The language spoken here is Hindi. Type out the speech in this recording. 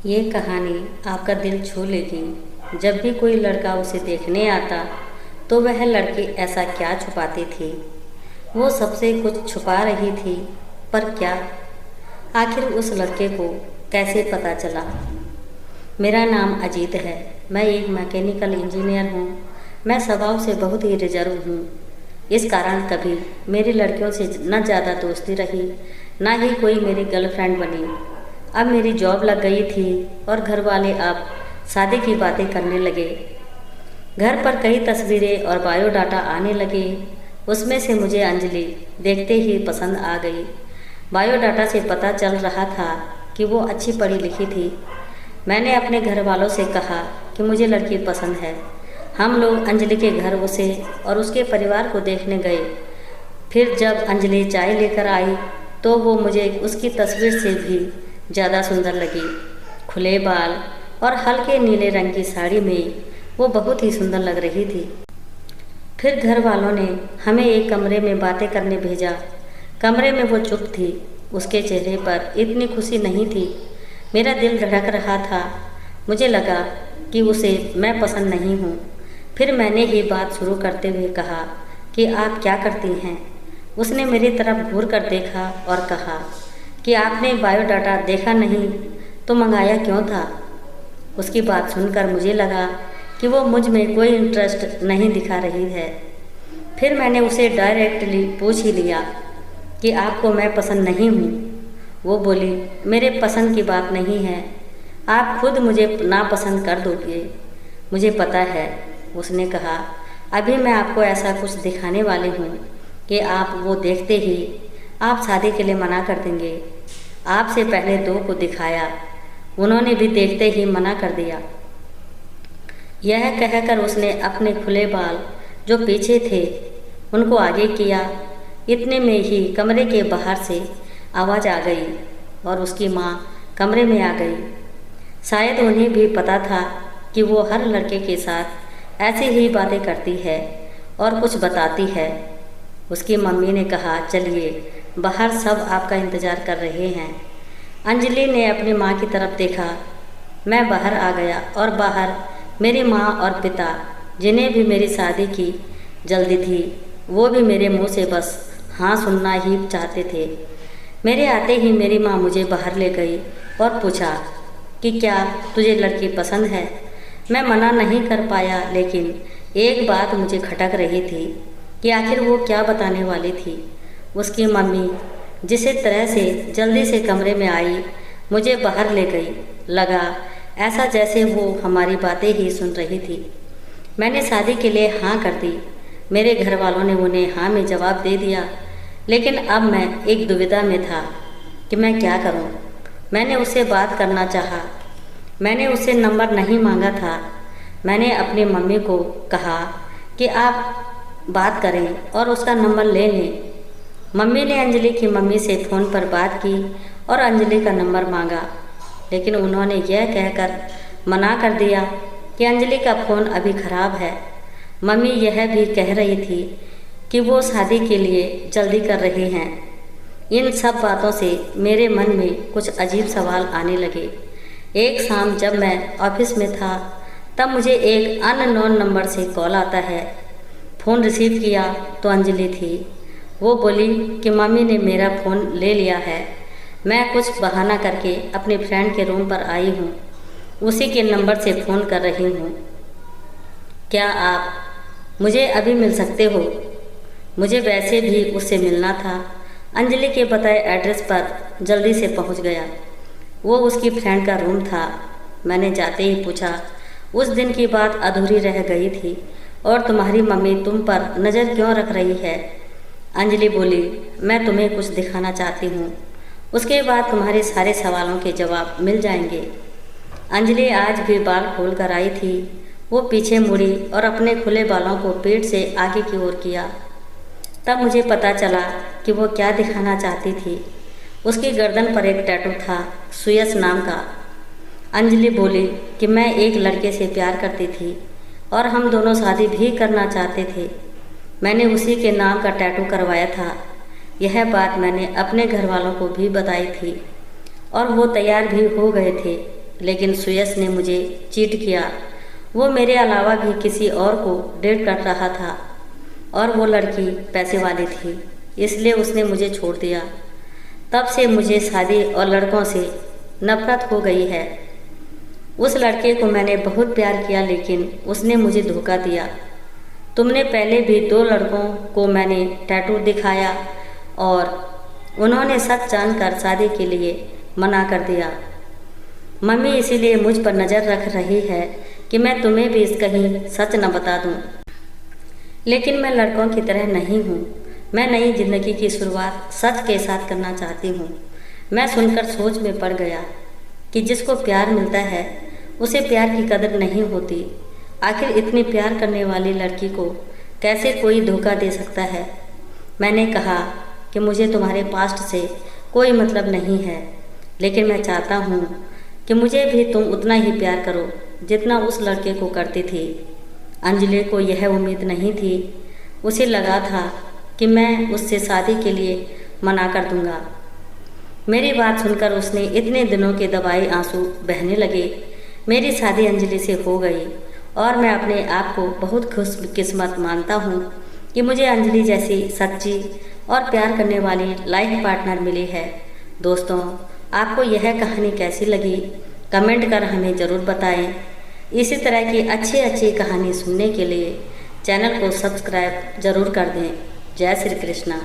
ये कहानी आपका दिल छू लेगी। जब भी कोई लड़का उसे देखने आता तो वह लड़की ऐसा क्या छुपाती थी। वो सबसे कुछ छुपा रही थी, पर क्या? आखिर उस लड़के को कैसे पता चला? मेरा नाम अजीत है। मैं एक मैकेनिकल इंजीनियर हूँ। मैं स्वभाव से बहुत ही रिजर्व हूँ। इस कारण कभी मेरी लड़कियों से न ज़्यादा दोस्ती रही, ना ही कोई मेरी गर्लफ्रेंड बनी। अब मेरी जॉब लग गई थी और घर वाले अब शादी की बातें करने लगे। घर पर कई तस्वीरें और बायोडाटा आने लगे। उसमें से मुझे अंजलि देखते ही पसंद आ गई। बायोडाटा से पता चल रहा था कि वो अच्छी पढ़ी लिखी थी। मैंने अपने घर वालों से कहा कि मुझे लड़की पसंद है। हम लोग अंजलि के घर उसे और उसके परिवार को देखने गए। फिर जब अंजलि चाय लेकर आई तो वो मुझे उसकी तस्वीर से भी ज़्यादा सुंदर लगी। खुले बाल और हल्के नीले रंग की साड़ी में वो बहुत ही सुंदर लग रही थी। फिर घर वालों ने हमें एक कमरे में बातें करने भेजा। कमरे में वो चुप थी। उसके चेहरे पर इतनी खुशी नहीं थी। मेरा दिल धड़क रहा था। मुझे लगा कि उसे मैं पसंद नहीं हूँ। फिर मैंने ही बात शुरू करते हुए कहा कि आप क्या करती हैं। उसने मेरी तरफ घूर कर देखा और कहा कि आपने बायोडाटा देखा नहीं तो मंगाया क्यों था। उसकी बात सुनकर मुझे लगा कि वो मुझ में कोई इंटरेस्ट नहीं दिखा रही है। फिर मैंने उसे डायरेक्टली पूछ ही लिया कि आपको मैं पसंद नहीं हूँ। वो बोली, मेरे पसंद की बात नहीं है, आप खुद मुझे नापसंद कर दोगे। मुझे पता है। उसने कहा, अभी मैं आपको ऐसा कुछ दिखाने वाली हूँ कि आप वो देखते ही आप शादी के लिए मना कर देंगे। आपसे पहले दो को दिखाया, उन्होंने भी देखते ही मना कर दिया। यह कहकर उसने अपने खुले बाल जो पीछे थे उनको आगे किया। इतने में ही कमरे के बाहर से आवाज़ आ गई और उसकी माँ कमरे में आ गई। शायद उन्हें भी पता था कि वो हर लड़के के साथ ऐसी ही बातें करती है और कुछ बताती है। उसकी मम्मी ने कहा, चलिए बाहर सब आपका इंतज़ार कर रहे हैं। अंजलि ने अपनी माँ की तरफ देखा। मैं बाहर आ गया और बाहर मेरी माँ और पिता, जिन्हें भी मेरी शादी की जल्दी थी, वो भी मेरे मुंह से बस हाँ सुनना ही चाहते थे। मेरे आते ही मेरी माँ मुझे बाहर ले गई और पूछा कि क्या तुझे लड़की पसंद है। मैं मना नहीं कर पाया, लेकिन एक बात मुझे खटक रही थी कि आखिर वो क्या बताने वाली थी। उसकी मम्मी जिस तरह से जल्दी से कमरे में आई, मुझे बाहर ले गई। लगा ऐसा जैसे वो हमारी बातें ही सुन रही थी। मैंने शादी के लिए हाँ कर दी। मेरे घर वालों ने उन्हें हाँ में जवाब दे दिया, लेकिन अब मैं एक दुविधा में था कि मैं क्या करूं। मैंने उससे बात करना चाहा। मैंने उससे नंबर नहीं मांगा था। मैंने अपनी मम्मी को कहा कि आप बात करें और उसका नंबर ले लें। मम्मी ने अंजलि की मम्मी से फ़ोन पर बात की और अंजलि का नंबर मांगा, लेकिन उन्होंने यह कहकर मना कर दिया कि अंजलि का फ़ोन अभी ख़राब है। मम्मी यह भी कह रही थी कि वो शादी के लिए जल्दी कर रहे हैं। इन सब बातों से मेरे मन में कुछ अजीब सवाल आने लगे। एक शाम जब मैं ऑफिस में था तब मुझे एक अननोन नंबर से कॉल आता है। फ़ोन रिसीव किया तो अंजलि थी। वो बोली कि मम्मी ने मेरा फ़ोन ले लिया है। मैं कुछ बहाना करके अपने फ्रेंड के रूम पर आई हूँ। उसी के नंबर से फ़ोन कर रही हूँ। क्या आप मुझे अभी मिल सकते हो? मुझे वैसे भी उससे मिलना था। अंजलि के बताए एड्रेस पर जल्दी से पहुँच गया। वो उसकी फ्रेंड का रूम था। मैंने जाते ही पूछा, उस दिन की बात अधूरी रह गई थी और तुम्हारी मम्मी तुम पर नज़र क्यों रख रही है? अंजलि बोली, मैं तुम्हें कुछ दिखाना चाहती हूँ, उसके बाद तुम्हारे सारे सवालों के जवाब मिल जाएंगे। अंजलि आज भी बाल खोल कर आई थी। वो पीछे मुड़ी और अपने खुले बालों को पीठ से आगे की ओर किया। तब मुझे पता चला कि वो क्या दिखाना चाहती थी। उसकी गर्दन पर एक टैटू था, सुयस नाम का। अंजलि बोली कि मैं एक लड़के से प्यार करती थी और हम दोनों शादी भी करना चाहते थे। मैंने उसी के नाम का टैटू करवाया था। यह बात मैंने अपने घर वालों को भी बताई थी और वो तैयार भी हो गए थे। लेकिन सुयश ने मुझे चीट किया। वो मेरे अलावा भी किसी और को डेट कर रहा था और वो लड़की पैसे वाली थी, इसलिए उसने मुझे छोड़ दिया। तब से मुझे शादी और लड़कों से नफरत हो गई है। उस लड़के को मैंने बहुत प्यार किया, लेकिन उसने मुझे धोखा दिया। तुमने पहले भी 2 लड़कों को मैंने टैटू दिखाया और उन्होंने सच जानकर शादी के लिए मना कर दिया। मम्मी इसीलिए मुझ पर नज़र रख रही है कि मैं तुम्हें भी कहीं सच न बता दूं। लेकिन मैं लड़कों की तरह नहीं हूँ। मैं नई जिंदगी की शुरुआत सच के साथ करना चाहती हूँ। मैं सुनकर सोच में पड़ गया कि जिसको प्यार मिलता है उसे प्यार की कदर नहीं होती। आखिर इतनी प्यार करने वाली लड़की को कैसे कोई धोखा दे सकता है। मैंने कहा कि मुझे तुम्हारे पास्ट से कोई मतलब नहीं है, लेकिन मैं चाहता हूँ कि मुझे भी तुम उतना ही प्यार करो जितना उस लड़के को करती थी। अंजलि को यह उम्मीद नहीं थी। उसे लगा था कि मैं उससे शादी के लिए मना कर दूंगा। मेरी बात सुनकर उसने इतने दिनों के दबाए आंसू बहने लगे। मेरी शादी अंजलि से हो गई और मैं अपने आप को बहुत खुशकिस्मत मानता हूँ कि मुझे अंजलि जैसी सच्ची और प्यार करने वाली लाइफ पार्टनर मिली है। दोस्तों, आपको यह कहानी कैसी लगी कमेंट कर हमें ज़रूर बताएं। इसी तरह की अच्छी कहानी सुनने के लिए चैनल को सब्सक्राइब ज़रूर कर दें। जय श्री कृष्णा।